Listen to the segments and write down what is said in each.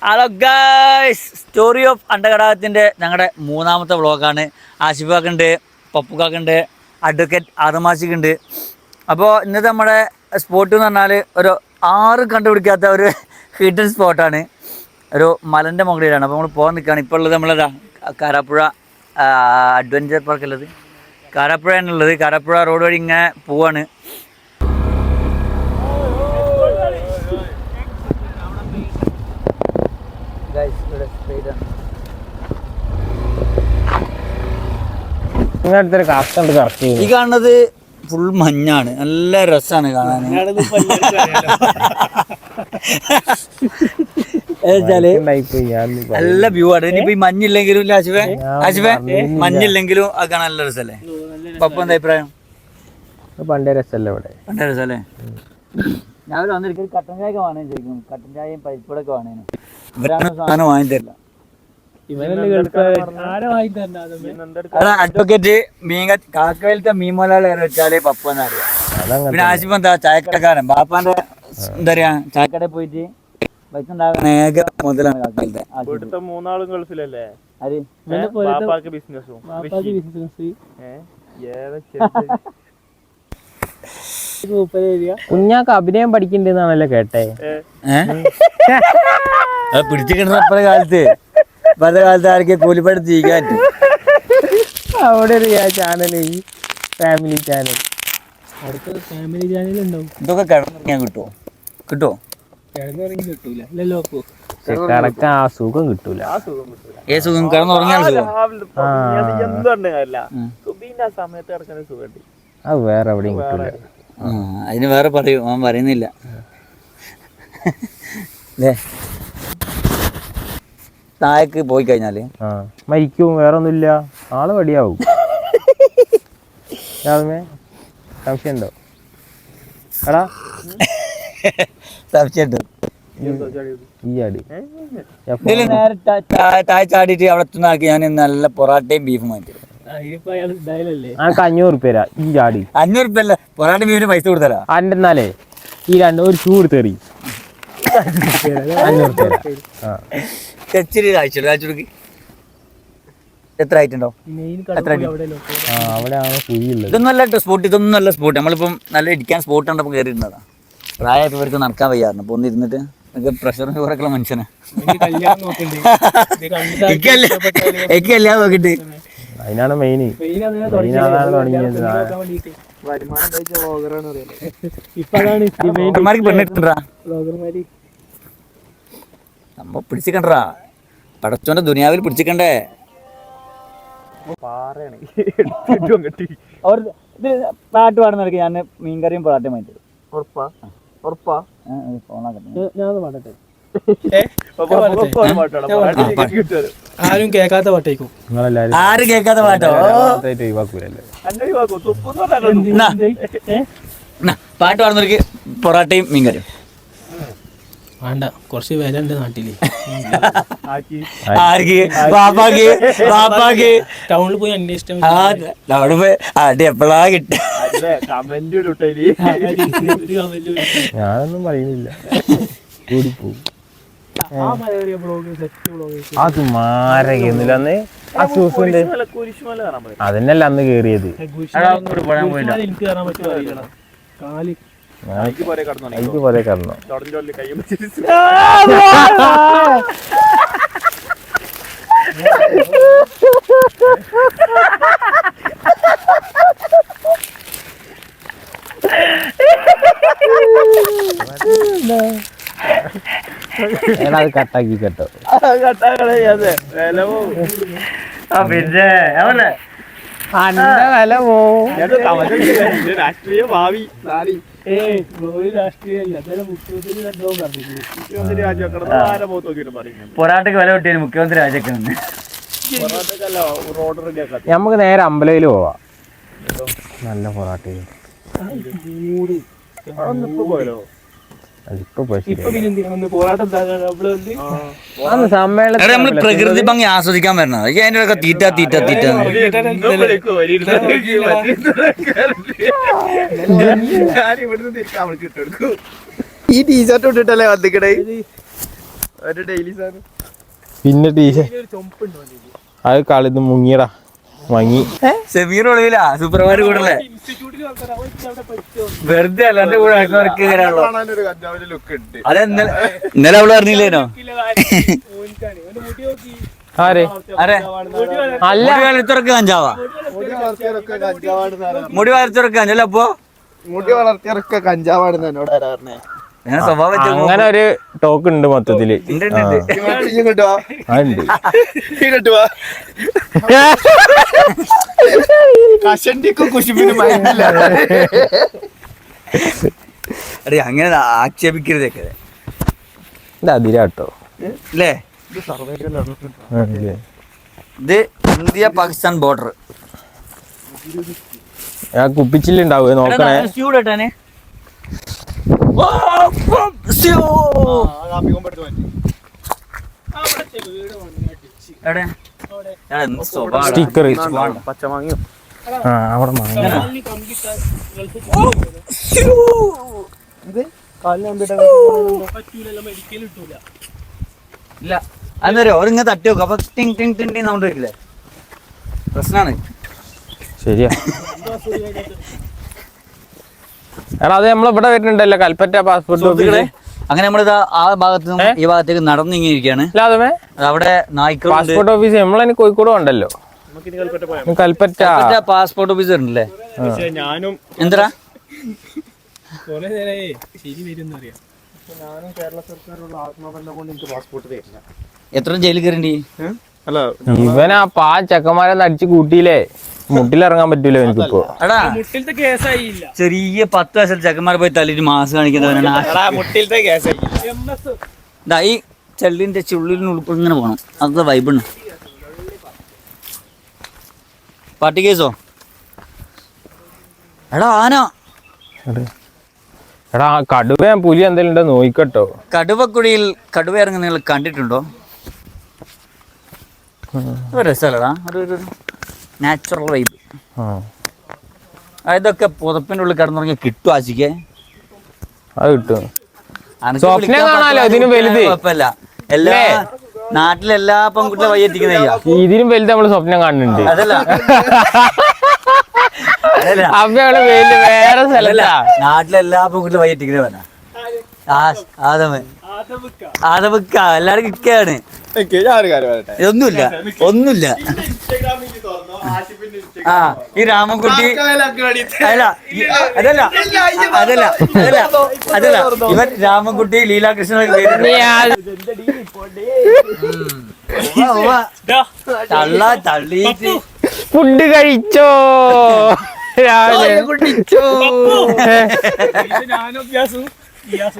Hello guys, story of അണ്ടകടാകത്തിൻ്റെ ഞങ്ങളുടെ മൂന്നാമത്തെ വ്ളോഗാണ്. ആഷിഫാക്കുണ്ട്, പപ്പുക്കാക്കുണ്ട്, അഡ്വക്കേറ്റ് ആദമാശിക്കുണ്ട്. അപ്പോൾ ഇന്നത്തെ നമ്മുടെ സ്പോട്ട് എന്ന് പറഞ്ഞാൽ ഒരു ആരും കണ്ടുപിടിക്കാത്ത ഒരു ഹിഡൻ സ്പോട്ടാണ്. ഒരു മലൻ്റെ മുകളിലാണ്. അപ്പോൾ നമ്മൾ പോകാൻ നിൽക്കുകയാണ്. ഇപ്പോൾ ഉള്ളത് നമ്മളതാ കാരാപ്പുഴ അഡ്വഞ്ചർ പാർക്കുള്ളത് കാരാപ്പുഴയാണുള്ളത്. കാരാപ്പുഴ റോഡ് വഴി ഇങ്ങനെ പോവാണ്. ഈ കാണുന്നത് ഫുൾ മഞ്ഞാണ്. നല്ല രസമാണ് കാണാൻ. നല്ല വ്യൂ ആണ്. ഇനിയിപ്പോ ഈ മഞ്ഞില്ലെങ്കിലും ആശിഫേ മഞ്ഞില്ലെങ്കിലും അത് കാണാൻ നല്ല രസമല്ലേ? പപ്പ എന്താ അഭിപ്രായം? പണ്ടേ രസമല്ലേ ഇവിടെ? പണ്ടേ രസമല്ലേ? രാവിലെ വന്നിരിക്കും കട്ടൻ ചായ ഒക്കെ വേണേന്ന് ചോദിക്കും. കട്ടൻ ചായയും പരിപ്പൂടൊക്കെ വേണേനും. ഇവരാണ് സാധനം വാങ്ങി തരില്ല. അഡ്വക്കേറ്റ് കാക്കയിലത്തെ മീൻ മുതലാളി വെച്ചാല് പപ്പന്ന് അറിയാം. പിന്നെ ആശിഫ് എന്താ ചായക്കടക്കാരൻ. ബാപ്പാന്റെ എന്താ പറയാ ചായക്കടയിൽ പോയിട്ട് പൈസ ഉണ്ടാകുന്ന ഏക മുതലാണ് കാക്കയിലത്തെ. മൂന്നാളും ഗൾഫിലല്ലേ? കുഞ്ഞാക്ക് അഭിനയം പഠിക്കണ്ടെന്നാണല്ലോ കേട്ടെ. പിടിച്ചു കിട്ടുന്ന അപ്പഴ കാലത്ത് ആർക്കെ കൂലിപ്പണി ചെയ്യാൻ അവിടെ ഒരു channel, family channel, family channel ഉണ്ടാവും. ഇതൊക്കെ കിടന്നുറങ്ങിയാൽ കിട്ടുമോ? കിടക്കാൻ ആ സുഖം കിട്ടൂല. ഏ സുഖം? കിടന്നുറങ്ങിയാൽ സുഖം. അത് വേറെ എവിടെയും കിട്ടൂല. അതിന് വേറെ പറയൂ, അവൻ പറയുന്നില്ല അല്ലേ? താഴേക്ക് പോയി കഴിഞ്ഞാല് മരിക്കും. വേറെ ഒന്നുമില്ല, ആള് വടിയാവും. സംശയം ഉണ്ടോ? എടാ സംശയമുണ്ട്. ഈ നേരെ താഴെ ചാടിയിട്ട് അവിടെ എത്തുന്നാക്കി ഞാൻ നല്ല പൊറാട്ടയും ബീഫും വാങ്ങിച്ചു. 500 റുപ്യ ഈ ചാടി. 500 റുപ്യ അല്ല, പൊറാട്ടയും ബീഫിന് പൈസ കൊടുത്തരാ. അന്റെ എന്നാലേ ഈ രണ്ട് ഒരു ചൂട് തെറി 500 റുപ്യ. കാഴ്ചക്ക് എത്ര ആയിട്ടുണ്ടോ? ഇതൊന്നും അല്ല സ്പോട്ട്. ഇതൊന്നും നല്ല സ്പോട്ട്. നമ്മളിപ്പം നല്ല ഇരിക്കാൻ സ്പോട്ട് കണ്ടപ്പോൾ കയറിയിരുന്നതാ. പ്രായമായപ്പോൾ ഇവർക്ക് നടക്കാൻ വയ്യായിരുന്നു. അപ്പോൾ ഒന്ന് ഇരുന്നിട്ട് പ്രഷറും ഷുഗറൊക്കെയുള്ള മനുഷ്യനാ. എനിക്ക് കല്യാണം നോക്കിട്ട് അതിനാണ് മെയിൻ. അതാണ് തുടങ്ങിയത്. പെണ്ണിട്ടാ നമ്മ പിടിച്ചിക്കണ്ടാ. പടച്ചോന്റെ ദുനിയാവിൽ പിടിച്ചിക്കണ്ടേ. പാട്ട് പാടുന്ന നിലയ്ക്ക് ഞാൻ മീൻകറിയും പൊറാട്ടയും വാങ്ങിച്ചു. ആരും കേൾക്കാത്ത പാട്ടേക്കും. ആരും കേൾക്കാത്ത പാട്ടോ? പാട്ട് പാടുന്നവർക്ക് പൊറാട്ടയും മീൻകറിയും വേണ്ട. കുറച്ച് വില ഉണ്ട് നാട്ടില്. ടൗണിൽ പോയി അന്വേഷിച്ചാൽ എപ്പോഴാ കിട്ടുക? ഞാനൊന്നും പറയുന്നില്ല. അത് മാരൊന്നുമില്ല അന്ന്. അതന്നെയല്ല അന്ന് കേറിയത്. എനിക്ക് പോലെ കടന്നു. അത് കട്ടാക്കി കേട്ടോ. പിന്നെ അന്റെ വില പോവും. രാഷ്ട്രീയ ഭാവി പൊറാട്ടക്ക് വില കിട്ടിയ മുഖ്യമന്ത്രി രാജാക്കാണ്. നമുക്ക് നേരെ അമ്പലയിൽ പോവാ. നല്ല പൊറാട്ട. പ്രകൃതി ഭംഗി ആസ്വദിക്കാൻ വരണം. അതിന്റെ തീറ്റ തീറ്റ തീറ്റ ഈ ടീഷർട്ട് ഇട്ടിട്ടല്ലേ വന്നിക്കണേ. പിന്നെ അത് കളിത് മുങ്ങിയടാ മങ്ങി. ഷമീർ ഒളിവില്ല സൂപ്പർമാർ കൂടല്ലേ വെറുതെ അല്ല എന്റെ കൂടെ വർക്ക് കയറാണല്ലോ. അതെ ഇന്നലെ അവള് പറഞ്ഞില്ലേനോ ആരെ അല്ല വളർത്തിറക്ക് കഞ്ചാവാ മുടി വളർത്തിറക്ക് കഞ്ചല്ല അപ്പൊ മുടി വളർത്തിയൊക്കെ കഞ്ചാവാണെന്ന് എന്നോട് ആരാ പറഞ്ഞേ? ഞാൻ സ്വഭാവം അങ്ങനെ ഒരു ടോക്ക് ഉണ്ട് മൊത്തത്തില്. അതെ അങ്ങനെ ആക്ഷേപിക്കരുതൊക്കെ അതിരാട്ടോ അല്ലേ. ഇത് ഇന്ത്യ പാകിസ്ഥാൻ ബോർഡർ. ഞാൻ കുപ്പിച്ചില്ലുണ്ടാവുക നോക്കണേ. സ്റ്റിക്കർ പച്ചമാങ്ങിയോ അവിടെ മാങ്ങ ഇല്ല അന്നേരം ഓരിങ്ങനെ തട്ടി വെക്കും. അപ്പൊ ടിങ് ടിങ് ടിങ് ടിങ് സൗണ്ട് വരില്ലേ? പ്രശ്നമാണ്. ശരിയാ. എടാ അത് നമ്മളിവിടെ വരുന്നുണ്ടല്ലോ കൽപ്പറ്റ പാസ്പോർട്ട് ഓഫീസ്. അങ്ങനെ നമ്മളിതാ ആ ഭാഗത്ത് നിന്ന് ഈ ഭാഗത്തേക്ക് നടന്നിങ്ങനെ ഇരിക്കുകയാണ്. അവിടെ നായ്ക്കൾ പാസ്പോർട്ട് ഓഫീസ് നമ്മളതിന് കോഴിക്കോട് ഉണ്ടല്ലോ. കൽപ്പറ്റ പാസ്പോർട്ട് ഓഫീസ് ഉണ്ടല്ലേ? ഞാനും എന്താ ഞാനും കേരള സർക്കാരുള്ള ആത്മബന്ധം കൊണ്ട് എനിക്ക് പാസ്പോർട്ട് തരില്ല. എത്ര ജയിലിൽ കയറേണ്ടി? അല്ല ഇവനാ ചെക്കന്മാരെ അടിച്ച് കൂട്ടിയില്ലേ മുട്ടിലിറങ്ങാൻ പറ്റൂല എനിക്കിപ്പോ. എടാ ചെറിയ 10 വയസ്സിൽ ചെക്കന്മാരെ പോയി തല്ലിട്ട് മാസം കാണിക്കുന്നവനാണ്. ഈ ചെള്ളിന്റെ ചുള്ളിന് ഉൾപ്പെടെ ഇങ്ങനെ പോകണം. അത് വൈബാണ്. പാട്ടി കേസോ? എടാ ആന എടാ കടുവ പുലി എന്തെങ്കിലും ഉണ്ടോ നോയിക്കട്ടോ. കടുവക്കുടിയിൽ കടുവ ഇറങ്ങി നിങ്ങൾ കണ്ടിട്ടുണ്ടോ? രസമല്ലടാ ഒരു നാച്ചുറൽ വൈബ്. ഇതൊക്കെ പുതപ്പിന്റെ ഉള്ളിൽ കിടന്നുറങ്ങി കിട്ടും. ആശിക്കേ അത് കിട്ടും. സ്വപ്നം കാണാലോ ഇതിനും വലുത്. കുഴപ്പമില്ല. എല്ലാ നാട്ടിലെല്ലാ പെൺകുട്ടികളെ വഴി എത്തിക്കുന്ന ഇതിനും വലുത് നമ്മള് സ്വപ്നം കാണുന്നുണ്ട്. അതല്ല അപ്പൊ വേറെ സ്ഥലല്ല നാട്ടിലെല്ലാ പെൺകുട്ടികളെ വഴി എത്തിക്കുന്നവനാ ആദമുക്ക. എല്ലാരും കിക്കാണ്. ഒന്നുമില്ല ഒന്നുമില്ല. ആ ഈ രാമൻകുട്ടി അല്ല അതല്ല അതല്ല അതല്ല അതല്ല ഇവൻ രാമൻകുട്ടി ലീലാകൃഷ്ണൻ തള്ളീട്ട് ഫുഡ് കഴിച്ചോ രാവിലെ കുടിച്ചോ.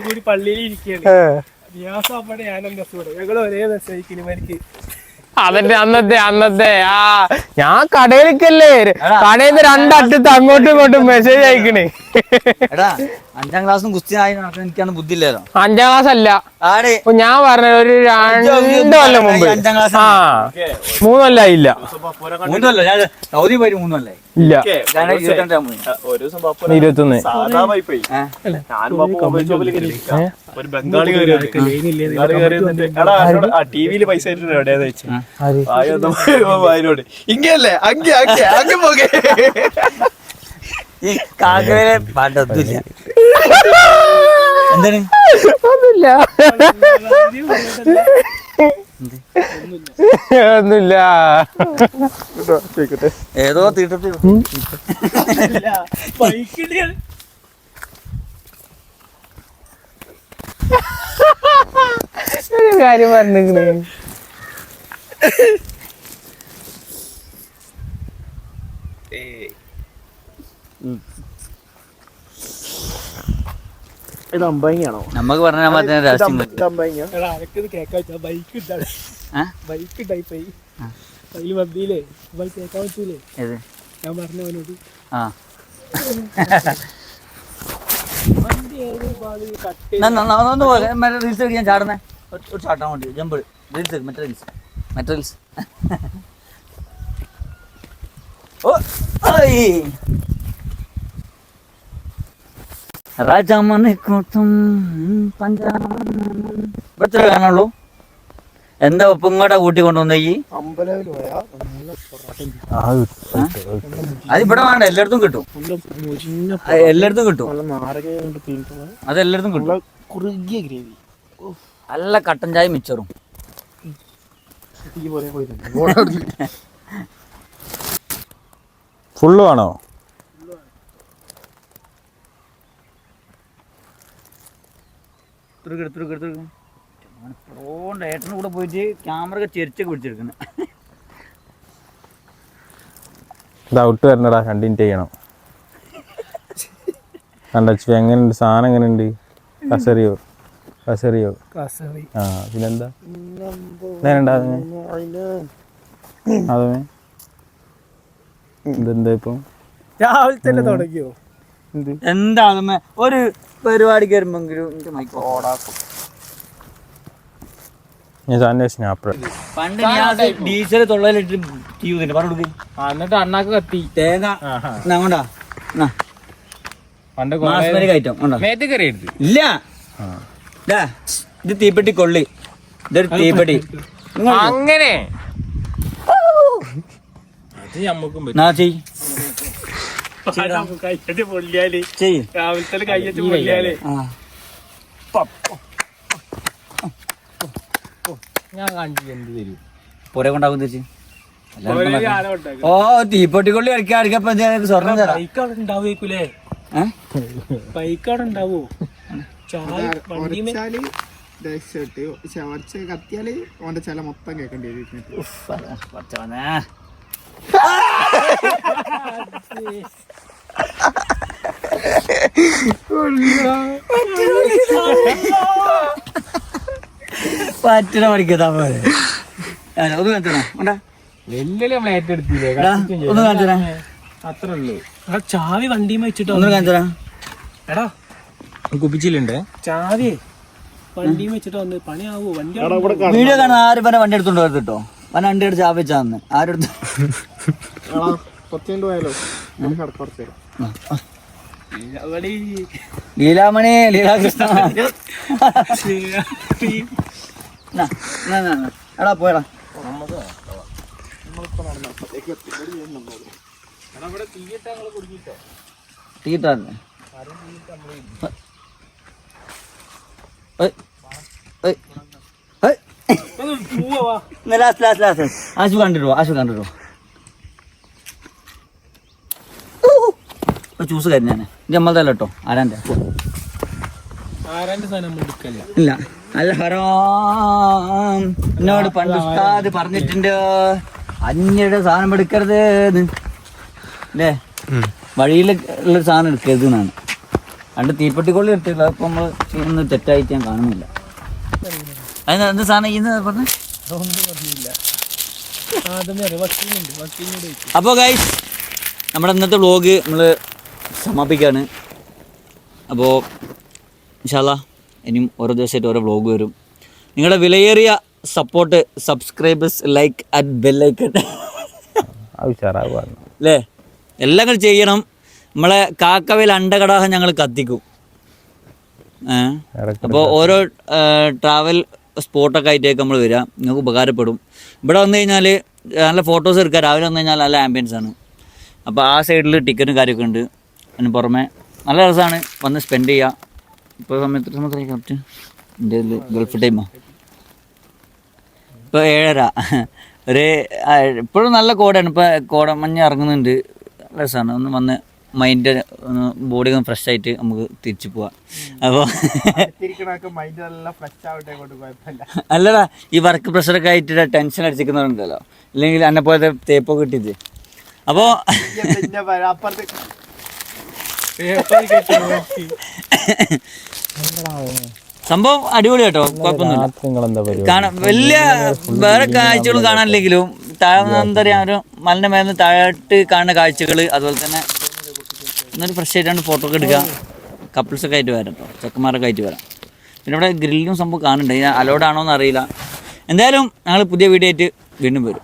കൂടി പള്ളിയിൽ ഇരിക്കുകയാണ്. ഞങ്ങൾ ഒരേ മെസ്സേജ് മരിക്ക്. അന്നത്തെ ഞാൻ കടയിലേക്കല്ലേ കടയിൽ നിന്ന് രണ്ടറ്റത്ത് അങ്ങോട്ടും ഇങ്ങോട്ടും മെസ്സേജ് അയക്കണേ. എടാ 5ാം ക്ലാസ്സും കുസ്തി ആയി നടക്കാൻ എനിക്കാണ് ബുദ്ധി ഇല്ലല്ലോ. 5ാം ക്ലാസ് അല്ല ഞാൻ പറഞ്ഞ ഒരു 2 കൊല്ലം മുമ്പ്. 5ാം ക്ലാസ് 3 കൊല്ലായില്ല. 3 കൊല്ലം ഞാൻ സൗദി പോയി 3 കൊല്ലായി. ഇല്ല 21. ഒരു ബംഗാളി ടിവിയില് പൈസ എവിടെയാന്ന് വെച്ചു ഇങ്ങല്ലേ അങ്ങേ അങ്ങേ അങ്ങ് പോകെ. ഈ കാക്കയിലെ പാട്ടൊന്നുമില്ല. എന്താണ് ഒന്നുമില്ല. ഏതോ തീട്ടത്തിൽ ഒരു കാര്യം പറഞ്ഞിരിക്കണേ. ഇത് അമ്പായിയാണോ? നമുക്ക് പറഞ്ഞാൽ രഹസ്യം ഞാൻ പറഞ്ഞവനോട് റീൽസ് ഞാൻ ചാടുന്നേ ഒരു ചാട്ടാൻ വേണ്ടി ജമ്പ് റീൽസ് മറ്റേ റീൽസ് ഓ രാജാമണിക്കൂട്ടും പഞ്ചാബ് കാണുള്ളൂ. എന്താ ഒപ്പം ഇങ്ങോട്ടാ കൂട്ടി കൊണ്ടുവന്ന ഈ അത് ഇവിടെ വേണ്ട, എല്ലായിടത്തും കിട്ടും, എല്ലായിടത്തും കിട്ടും, അതെല്ലായിടത്തും കിട്ടും. കുറുകിയ ഗ്രേവി, നല്ല കട്ടൻ ചായ മിച്ചറും. ഫുള്ള് വേണോ? ഏട്ടന് കൂടെ പോയിട്ട് ക്യാമറ ചെരിച്ചൊക്കെ പിടിച്ചെടുക്കുന്നു. ഇത് ഔട്ട് വരണടാ, 2 മിനിറ്റ് ചെയ്യണം. കണ്ടു എങ്ങനെയുണ്ട് സാധനം, എങ്ങനെയുണ്ട്? കസറിയോ കസറിയോ ആ പിന്നെന്താ അതേ ഇതെന്താ ഇപ്പം രാവിലെ തന്നെ തുടങ്ങിയോ? എന്താ ഒരു പരിപാടിക്ക് വരുമ്പോഴെങ്കിലും ഞാൻ സാധനം പണ്ട് ഡീസൽ തൊള്ളയിലിട്ട് ചെയ്യൂന്നില്ല പറഞ്ഞു. എന്നിട്ട് അണ്ണാക്ക് കത്തി തേങ്ങ കൊണ്ടാ പണ്ട് ഐറ്റം മേത്ത് കയറിയെടുത്ത് ഇല്ല. ഇത് തീപ്പെട്ടി കൊള്ളി, ഇതൊരു തീപ്പെട്ടി. അങ്ങനെ അത് ഞമ്മക്കും കയ്യറ്റ് പൊള്ളിയാല് രാവിലത്തെ കയ്യറ്റ് പൊള്ളിയാല് ഞാൻ കണ്ടിട്ട് എന്ത് തരും പുര കൊണ്ടാക്കും തിരിച്ച്. ഓ തീപ്പെട്ടി കൊള്ളി അടിക്കപ്പ സ്വർണ്ണം തരാം. ഉണ്ടാവൂലേ? ബൈക്കവിടെ ഉണ്ടാവോ? കത്തിയാല് ഓന്റെ ചില മൊത്തം കേൾക്കേണ്ടി വരും. പറ്റണ പഠിക്കത്താ പോലെ ഒന്ന് കാണിച്ചോടാ, വെല്ലല് നമ്മൾ ഏറ്റെടുത്തില്ലേ? ഒന്ന് കാണിച്ചോടാ, അത്രേ ഉള്ളൂ. ചാവി വണ്ടിയും വെച്ചിട്ടോ ഒന്ന് കാണിച്ചോടാ. എടാ കുപ്പിച്ചിലുണ്ട് ചാവി വണ്ടിയും വെച്ചിട്ട് വന്ന് പണിയാവോ? വണ്ടി വീഡിയോ കാണാൻ ആരും പറഞ്ഞ വണ്ടി എടുത്തോണ്ട് വരുത് കേട്ടോ. വന വണ്ടി എടുത്ത് ചാവിച്ചാന്ന് ആരെടുത്ത് ലീലാമണി ലീലാകൃഷ്ണ എടാ പോയടാ. തീട്ടാ ആശു കണ്ടിട്ടോ, ആശു കണ്ടിട്ടോ. ചൂസ് കാര്യം ഞാൻ നമ്മളതല്ല കേട്ടോ, ആരാൻ്റെ ഇല്ല. അല്ല ഹറാം എന്നോട് പണ്ട് ഉസ്താദ് പറഞ്ഞിട്ടുണ്ട്, അന്യയുടെ സാധനം എടുക്കരുത് അല്ലേ, വഴിയിൽ ഉള്ളൊരു സാധനം എടുക്കരുത് എന്നാണ്. പണ്ട് തീപ്പെട്ടിക്കൊള്ളി എടുത്തില്ല, അപ്പൊ നമ്മള് ചെയ്യുന്നത് തെറ്റായിട്ട് ഞാൻ കാണുന്നില്ല. അതിന് എന്ത് സാധനം ചെയ്യുന്നത് പറഞ്ഞ. അപ്പോൾ ഗൈസ് നമ്മുടെ ഇന്നത്തെ വ്ളോഗ് നമ്മൾ സമാപിക്കുകയാണ്. അപ്പോൾ ഇൻഷാ അല്ലാഹ് ഇനിയും ഓരോ ദിവസമായിട്ട് ഓരോ വ്ളോഗ് വരും. നിങ്ങളുടെ വിലയേറിയ support, subscribers, like and bell icon അല്ലേ എല്ലാം കൂടി ചെയ്യണം. നമ്മളെ കാക്കവയിൽ അണ്ടകടാഹം ഞങ്ങൾ കത്തിക്കും. അപ്പോൾ ഓരോ ട്രാവൽ സ്പോട്ടൊക്കെ ആയിട്ടേക്ക് നമ്മൾ വരിക, നിങ്ങൾക്ക് ഉപകാരപ്പെടും. ഇവിടെ വന്നു കഴിഞ്ഞാൽ നല്ല ഫോട്ടോസ് എടുക്കുക, രാവിലെ വന്നു കഴിഞ്ഞാൽ നല്ല ആംബിയൻസ് ആണ്. അപ്പോൾ ആ സൈഡിൽ ടിക്കറ്റും കാര്യമൊക്കെ ഉണ്ട്. അതിന് പുറമെ നല്ല രസമാണ് വന്ന് സ്പെൻഡ് ചെയ്യുക. ഇപ്പോൾ സമയത്ത് കറക്റ്റ് എൻ്റെ ഗൾഫ് ടൈമാണ് ഇപ്പോൾ 7:30. ഒരു ഇപ്പോഴും നല്ല കോടയാണ്, ഇപ്പോൾ കോടമഞ്ഞ് ഇറങ്ങുന്നുണ്ട്. രസമാണ് ഒന്ന് വന്ന് മൈൻഡ് ഒന്ന് ബോഡി ഒന്ന് ഫ്രഷ് ആയിട്ട് നമുക്ക് തിരിച്ചു പോവാം. അപ്പോൾ അല്ലടാ ഈ വർക്ക് പ്രഷറൊക്കെ ആയിട്ട് ടെൻഷൻ അടിച്ചിരിക്കുന്നവരുണ്ടല്ലോ, ഇല്ലെങ്കിൽ എന്നെ പോലത്തെ തേപ്പൊക്കെ കിട്ടിയിട്ട്. അപ്പോൾ സംഭവം അടിപൊളി കേട്ടോ, കുഴപ്പമൊന്നുമില്ല. കാണാൻ വലിയ വേറെ കാഴ്ചകളും കാണാനില്ലെങ്കിലും താഴെ എന്താ പറയുക, ഒരു മലിൻ്റെ മേലെ താഴോട്ട് കാണുന്ന കാഴ്ചകൾ, അതുപോലെ തന്നെ എന്നൊരു ഫ്രഷ് ആയിട്ടാണ് ഫോട്ടോ ഒക്കെ എടുക്കുക. കപ്പിൾസൊക്കെ ആയിട്ട് വരാം കേട്ടോ, ചെക്കന്മാരൊക്കെ ആയിട്ട് വരാം. പിന്നെ ഇവിടെ ഗ്രില്ലും സംഭവം കാണുന്നുണ്ട്, അലോഡ് ആണോ എന്ന് അറിയില്ല. എന്തായാലും ഞങ്ങൾ പുതിയ വീഡിയോ ആയിട്ട് വീണ്ടും വരും.